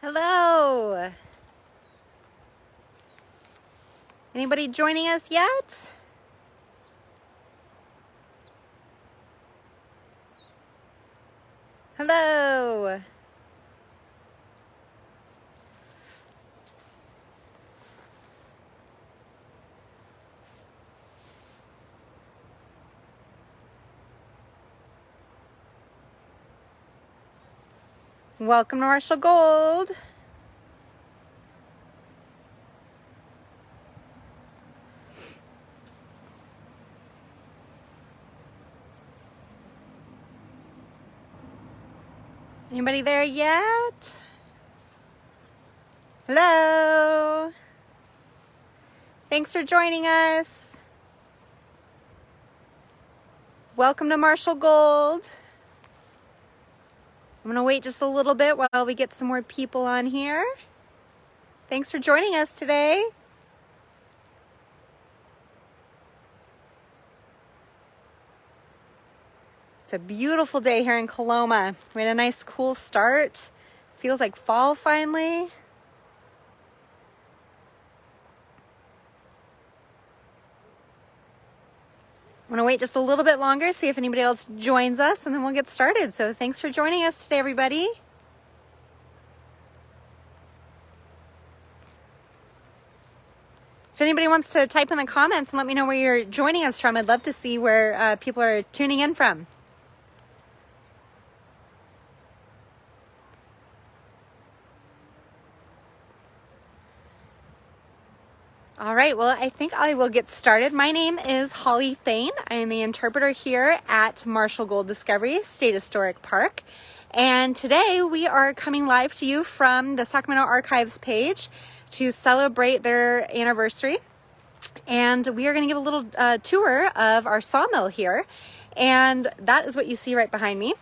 Hello. Anybody joining us yet? Hello. Welcome to Marshall Gold. Anybody there yet? Hello. Thanks for joining us. Welcome to Marshall Gold. I'm gonna wait just a little bit while we get some more people on here. Thanks for joining us today. It's a beautiful day here in Coloma. We had a nice cool start. Feels like fall finally. I'm gonna wait just a little bit longer, see if anybody else joins us, and then we'll get started. So thanks for joining us today, everybody. If anybody wants to type in the comments and let me know where you're joining us from, I'd love to see where people are tuning in from. All right, well, I think I will get started. My name is Holly Thane. I am the interpreter here at Marshall Gold Discovery State Historic Park. And today we are coming live to you from the Sacramento Archives page to celebrate their anniversary. And we are going to give a little tour of our sawmill here. And that is what you see right behind me.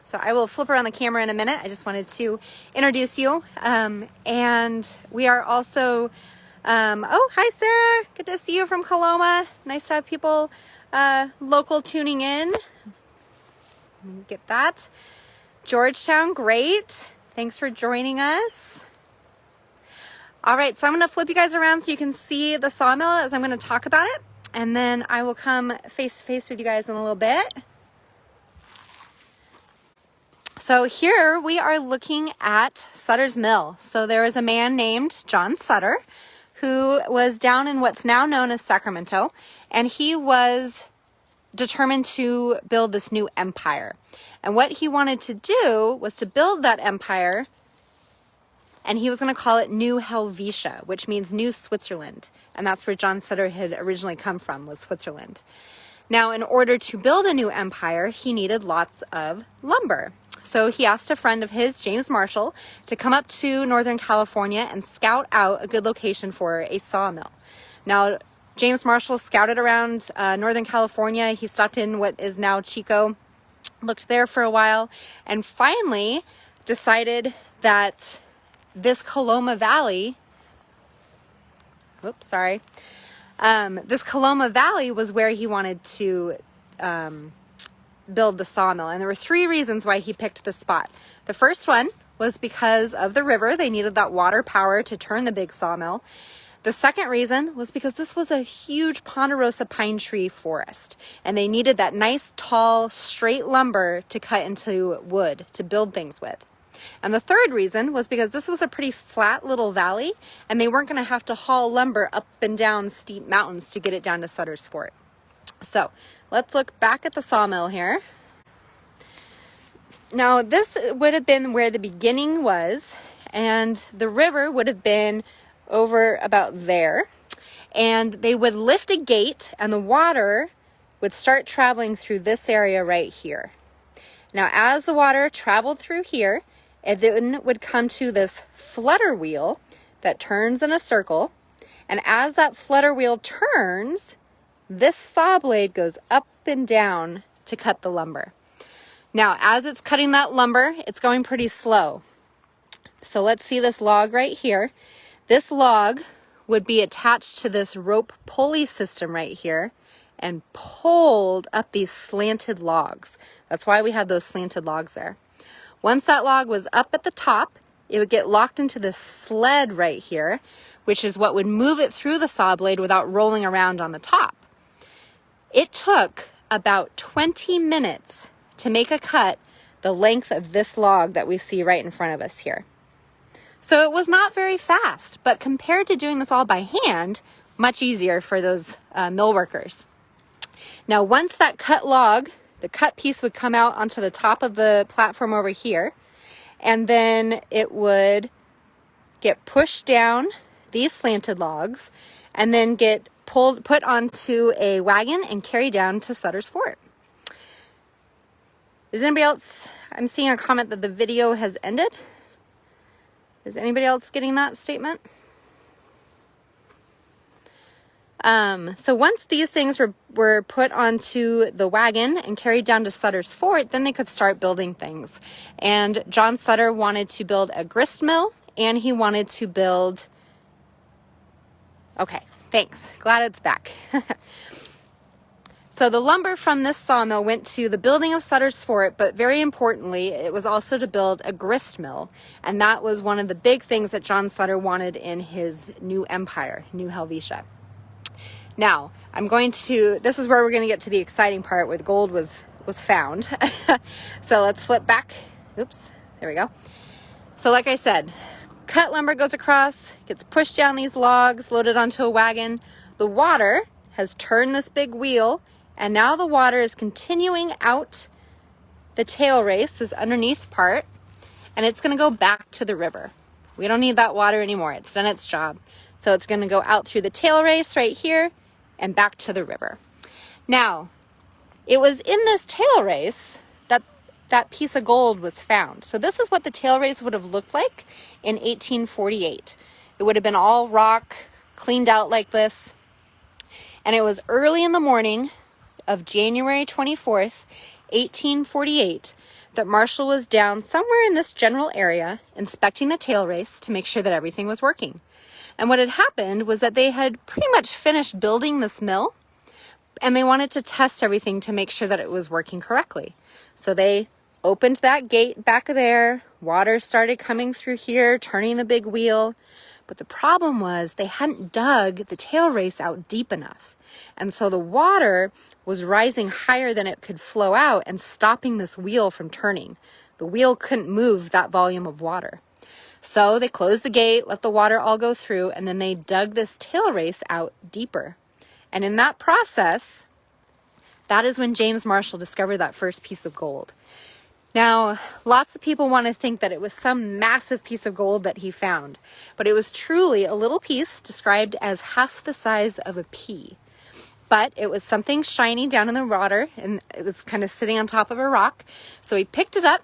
So I will flip around the camera in a minute. I just wanted to introduce you. And we are also... oh, hi Sarah. Good to see you from Coloma. Nice to have people local tuning in. Let me get that. Georgetown, great. Thanks for joining us. All right, so I'm going to flip you guys around so you can see the sawmill as I'm going to talk about it. And then I will come face to face with you guys in a little bit. So here we are looking at Sutter's Mill. So there is a man named John Sutter who was down in what's now known as Sacramento, and he was determined to build this new empire. And what he wanted to do was to build that empire, and he was going to call it New Helvetia, which means New Switzerland. And that's where John Sutter had originally come from, was Switzerland. Now, in order to build a new empire, he needed lots of lumber. So he asked a friend of his, James Marshall, to come up to Northern California and scout out a good location for a sawmill. Now, James Marshall scouted around Northern California. He stopped in what is now Chico, looked there for a while, and finally decided that this Coloma Valley, this Coloma Valley was where he wanted to build the sawmill. And there were three reasons why he picked this spot. The first one was because of the river. They needed that water power to turn the big sawmill. The second reason was because this was a huge ponderosa pine tree forest, and they needed that nice, tall, straight lumber to cut into wood to build things with. And the third reason was because this was a pretty flat little valley, and they weren't going to have to haul lumber up and down steep mountains to get it down to Sutter's Fort. So let's look back at the sawmill here. Now, this would have been where the beginning was, and the river would have been over about there. And they would lift a gate, and the water would start traveling through this area right here. Now, as the water traveled through here, it then would come to this flutter wheel that turns in a circle. And as that flutter wheel turns, this saw blade goes up and down to cut the lumber. Now, as it's cutting that lumber, it's going pretty slow. So let's see this log right here. This log would be attached to this rope pulley system right here and pulled up these slanted logs. That's why we have those slanted logs there. Once that log was up at the top, it would get locked into this sled right here, which is what would move it through the saw blade without rolling around on the top. It took about 20 minutes to make a cut the length of this log that we see right in front of us here. So it was not very fast, but compared to doing this all by hand, much easier for those mill workers. Now, once that cut log, the cut piece would come out onto the top of the platform over here, and then it would get pushed down these slanted logs and then get put onto a wagon and carried down to Sutter's Fort. Is anybody else, I'm seeing a comment that the video has ended. Is anybody else getting that statement? So once these things were put onto the wagon and carried down to Sutter's Fort, then they could start building things. And John Sutter wanted to build a grist mill, and he wanted to build... Okay, thanks. Glad it's back. So the lumber from this sawmill went to the building of Sutter's Fort, but very importantly, it was also to build a grist mill. And that was one of the big things that John Sutter wanted in his new empire, New Helvetia. Now, this is where we're going to get to the exciting part where the gold was found. So let's flip back. Oops, there we go. So like I said, cut lumber goes across, gets pushed down these logs, loaded onto a wagon. The water has turned this big wheel, and now the water is continuing out the tail race, this underneath part, and it's going to go back to the river. We don't need that water anymore. It's done its job. So it's going to go out through the tail race right here and back to the river. Now, it was in this tail race that piece of gold was found. So this is what the tail race would have looked like in 1848. It would have been all rock, cleaned out like this. And it was early in the morning of January 24th, 1848, that Marshall was down somewhere in this general area inspecting the tail race to make sure that everything was working. And what had happened was that they had pretty much finished building this mill, and they wanted to test everything to make sure that it was working correctly. So they opened that gate back there, water started coming through here, turning the big wheel. But the problem was they hadn't dug the tail race out deep enough. And so the water was rising higher than it could flow out and stopping this wheel from turning. The wheel couldn't move that volume of water. So they closed the gate, let the water all go through, and then they dug this tail race out deeper. And in that process, that is when James Marshall discovered that first piece of gold. Now, lots of people want to think that it was some massive piece of gold that he found, but it was truly a little piece described as half the size of a pea. But it was something shiny down in the water, and it was kind of sitting on top of a rock. So he picked it up,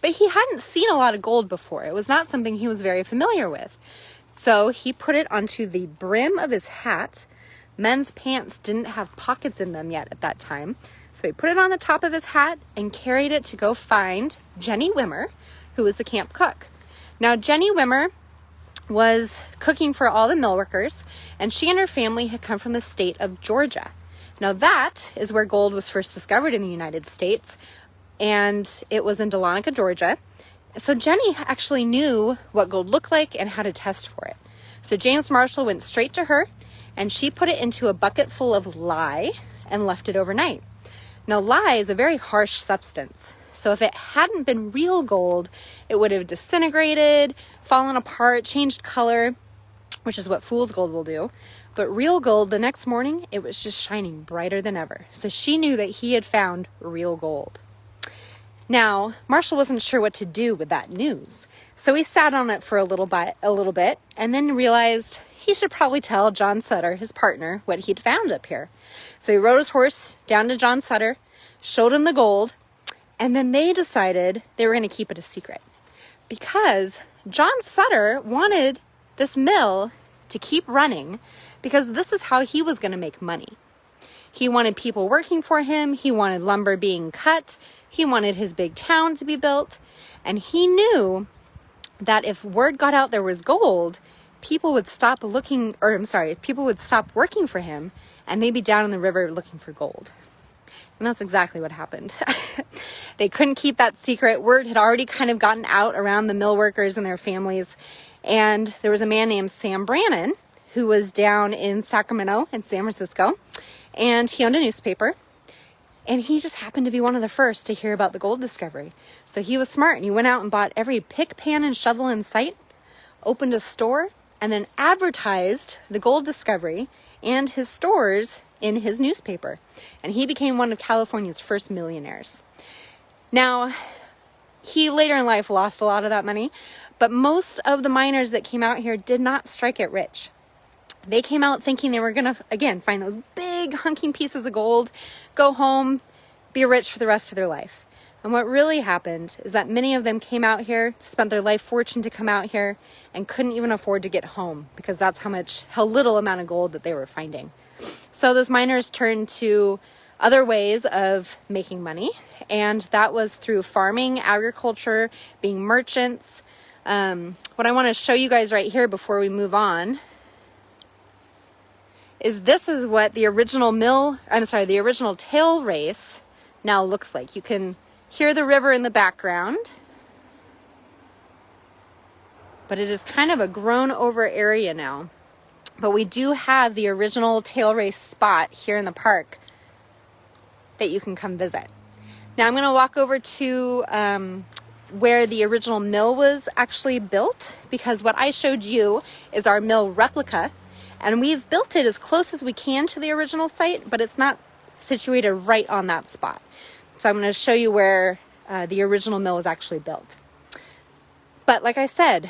but he hadn't seen a lot of gold before. It was not something he was very familiar with. So he put it onto the brim of his hat. Men's pants didn't have pockets in them yet at that time. So he put it on the top of his hat and carried it to go find Jenny Wimmer, who was the camp cook. Now, Jenny Wimmer was cooking for all the mill workers, and she and her family had come from the state of Georgia. Now, that is where gold was first discovered in the United States, and it was in Dahlonega, Georgia. So Jenny actually knew what gold looked like and how to test for it. So James Marshall went straight to her, and she put it into a bucket full of lye and left it overnight. Now, lye is a very harsh substance. So if it hadn't been real gold, it would have disintegrated, fallen apart, changed color, which is what fool's gold will do. But real gold, the next morning, it was just shining brighter than ever. So she knew that he had found real gold. Now, Marshall wasn't sure what to do with that news. So he sat on it for a little bit, and then realized he should probably tell John Sutter, his partner, what he'd found up here. So he rode his horse down to John Sutter, showed him the gold, and then they decided they were going to keep it a secret. Because John Sutter wanted this mill to keep running, because this is how he was going to make money. He wanted people working for him, he wanted lumber being cut, he wanted his big town to be built, and he knew that if word got out there was gold, people would stop working for him, and they'd be down in the river looking for gold. And that's exactly what happened. They couldn't keep that secret. Word had already kind of gotten out around the mill workers and their families. And there was a man named Sam Brannan who was down in Sacramento in San Francisco. And he owned a newspaper. And he just happened to be one of the first to hear about the gold discovery. So he was smart and he went out and bought every pick, pan, and shovel in sight, opened a store, and then advertised the gold discovery and his stores in his newspaper. And he became one of California's first millionaires. Now, he later in life lost a lot of that money, but most of the miners that came out here did not strike it rich. They came out thinking they were going to, again, find those big hunking pieces of gold, go home, be rich for the rest of their life. And what really happened is that many of them came out here, spent their life fortune to come out here, and couldn't even afford to get home because that's how little amount of gold that they were finding. So those miners turned to other ways of making money, and that was through farming, agriculture, being merchants. What I want to show you guys right here before we move on is this is what the original tail race now looks like. You can hear the river in the background, but it is kind of a grown over area now. But we do have the original tail race spot here in the park that you can come visit. Now I'm going to walk over to where the original mill was actually built, because what I showed you is our mill replica, and we've built it as close as we can to the original site, but it's not situated right on that spot. So I'm going to show you where the original mill was actually built. But like I said,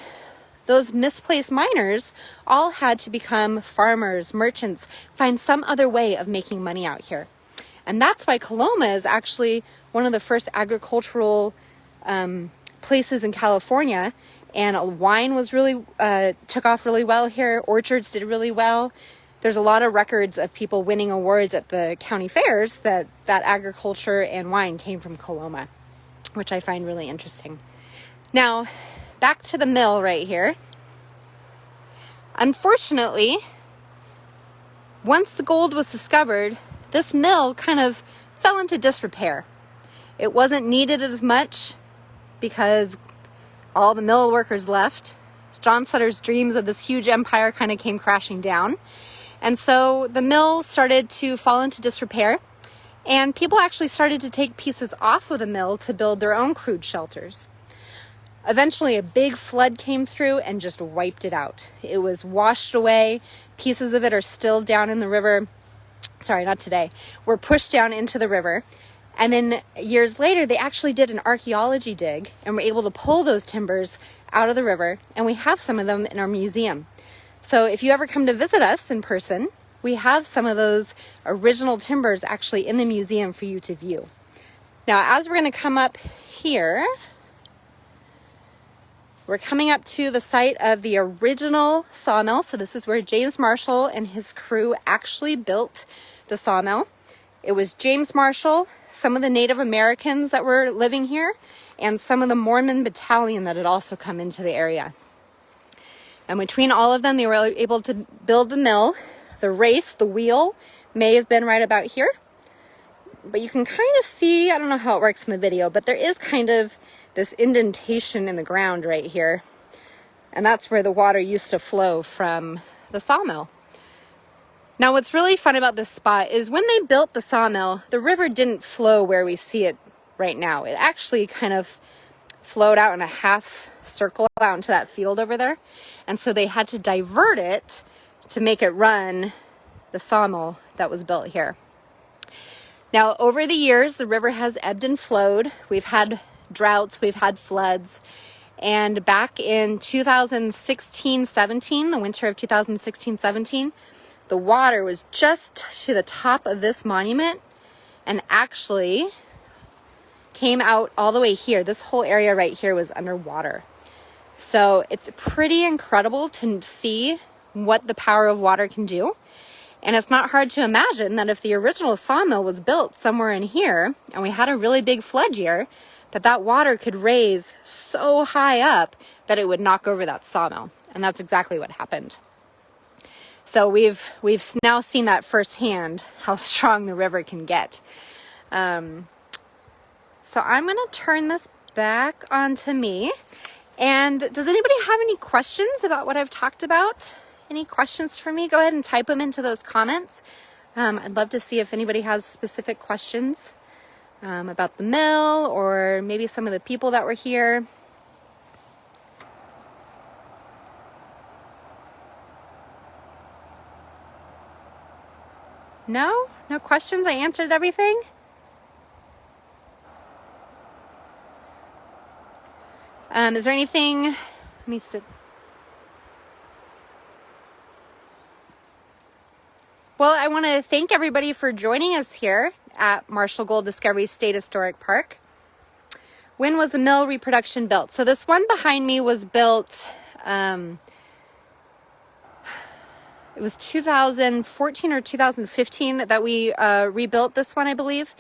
those misplaced miners all had to become farmers, merchants, find some other way of making money out here. And that's why Coloma is actually one of the first agricultural places in California. And wine was really, took off really well here. Orchards did really well. There's a lot of records of people winning awards at the county fairs that agriculture and wine came from Coloma, which I find really interesting. Now, back to the mill right here. Unfortunately, once the gold was discovered, this mill kind of fell into disrepair. It wasn't needed as much because all the mill workers left. John Sutter's dreams of this huge empire kind of came crashing down. And so the mill started to fall into disrepair, and people actually started to take pieces off of the mill to build their own crude shelters. Eventually, a big flood came through and just wiped it out. It was washed away. Pieces of it are still down in the river. Sorry, not today. Were pushed down into the river. And then years later, they actually did an archaeology dig and were able to pull those timbers out of the river. And we have some of them in our museum. So if you ever come to visit us in person, we have some of those original timbers actually in the museum for you to view. Now, as we're going to come up here, we're coming up to the site of the original sawmill. So this is where James Marshall and his crew actually built the sawmill. It was James Marshall, some of the Native Americans that were living here, and some of the Mormon battalion that had also come into the area. And between all of them, they were able to build the mill. The race, the wheel, may have been right about here. But you can kind of see, I don't know how it works in the video, but there is kind of this indentation in the ground right here. And that's where the water used to flow from the sawmill. Now, what's really fun about this spot is when they built the sawmill, the river didn't flow where we see it right now. It actually kind of flowed out in a half circle out into that field over there. And so they had to divert it to make it run the sawmill that was built here. Now, over the years, the river has ebbed and flowed. We've had droughts, we've had floods. And back in 2016-17, the winter of 2016-17, the water was just to the top of this monument and actually came out all the way here. This whole area right here was underwater. So it's pretty incredible to see what the power of water can do. And it's not hard to imagine that if the original sawmill was built somewhere in here and we had a really big flood year, that water could raise so high up that it would knock over that sawmill. And that's exactly what happened. So we've now seen that firsthand, how strong the river can get. So I'm going to turn this back onto me. And does anybody have any questions about what I've talked about? Any questions for me? Go ahead and type them into those comments. I'd love to see if anybody has specific questions about the mill or maybe some of the people that were here. No? No questions? I answered everything? Is there anything? Let me see. Well, I want to thank everybody for joining us here at Marshall Gold Discovery State Historic Park. When was the mill reproduction built? So this one behind me was built, it was 2014 or 2015 that we rebuilt this one, I believe.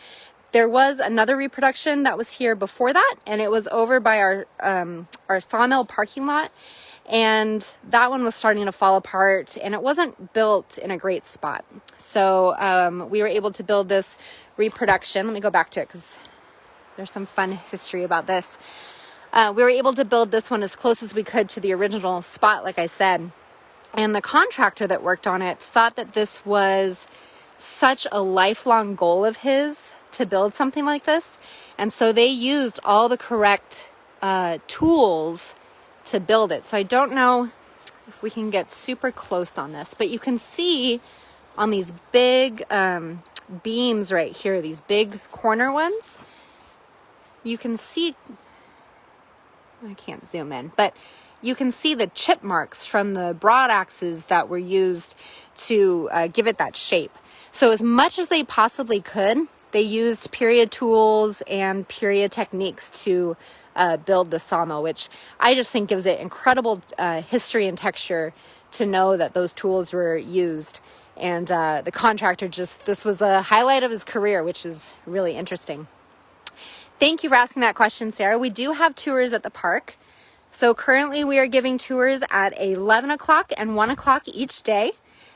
There was another reproduction that was here before that, and it was over by our Sawmill parking lot. And that one was starting to fall apart, and it wasn't built in a great spot. So we were able to build this reproduction. Let me go back to it because there's some fun history about this. We were able to build this one as close as we could to the original spot, like I said. And the contractor that worked on it thought that this was such a lifelong goal of his to build something like this. And so they used all the correct tools to build it. So I don't know if we can get super close on this, but you can see on these big beams right here, these big corner ones, you can see, I can't zoom in, but you can see the chip marks from the broad axes that were used to give it that shape. So as much as they possibly could, they used period tools and period techniques to build the sawmill, which I just think gives it incredible history and texture to know that those tools were used. And the contractor this was a highlight of his career, which is really interesting. Thank you for asking that question, Sarah. We do have tours at the park. So currently we are giving tours at 11 o'clock and 1 o'clock each day.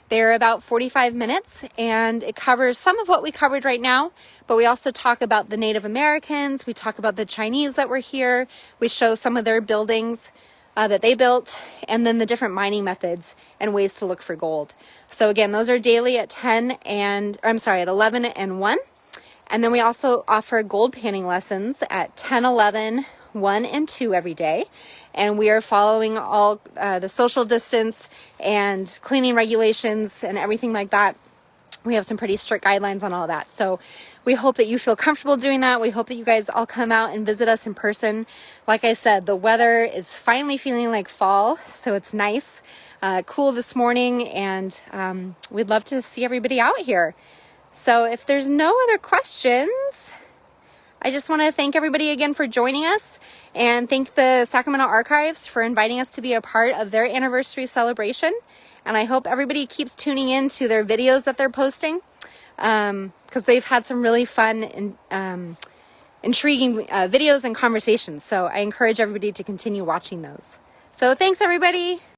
They're about 45 minutes, and it covers some of what we covered right now, but we also talk about the Native Americans, we talk about the Chinese that were here, we show some of their buildings that they built, and then the different mining methods and ways to look for gold. So again, those are daily at 11 and 1. And then we also offer gold panning lessons at 10, 11, 1, and 2 every day. And we are following all the social distance and cleaning regulations and everything like that. We have some pretty strict guidelines on all of that. So we hope that you feel comfortable doing that. We hope that you guys all come out and visit us in person. Like I said, the weather is finally feeling like fall, so it's nice, cool this morning, and we'd love to see everybody out here. So if there's no other questions, I just want to thank everybody again for joining us, and thank the Sacramento Archives for inviting us to be a part of their anniversary celebration. And I hope everybody keeps tuning in to their videos that they're posting, because they've had some really fun and intriguing videos and conversations. So I encourage everybody to continue watching those. So thanks, everybody.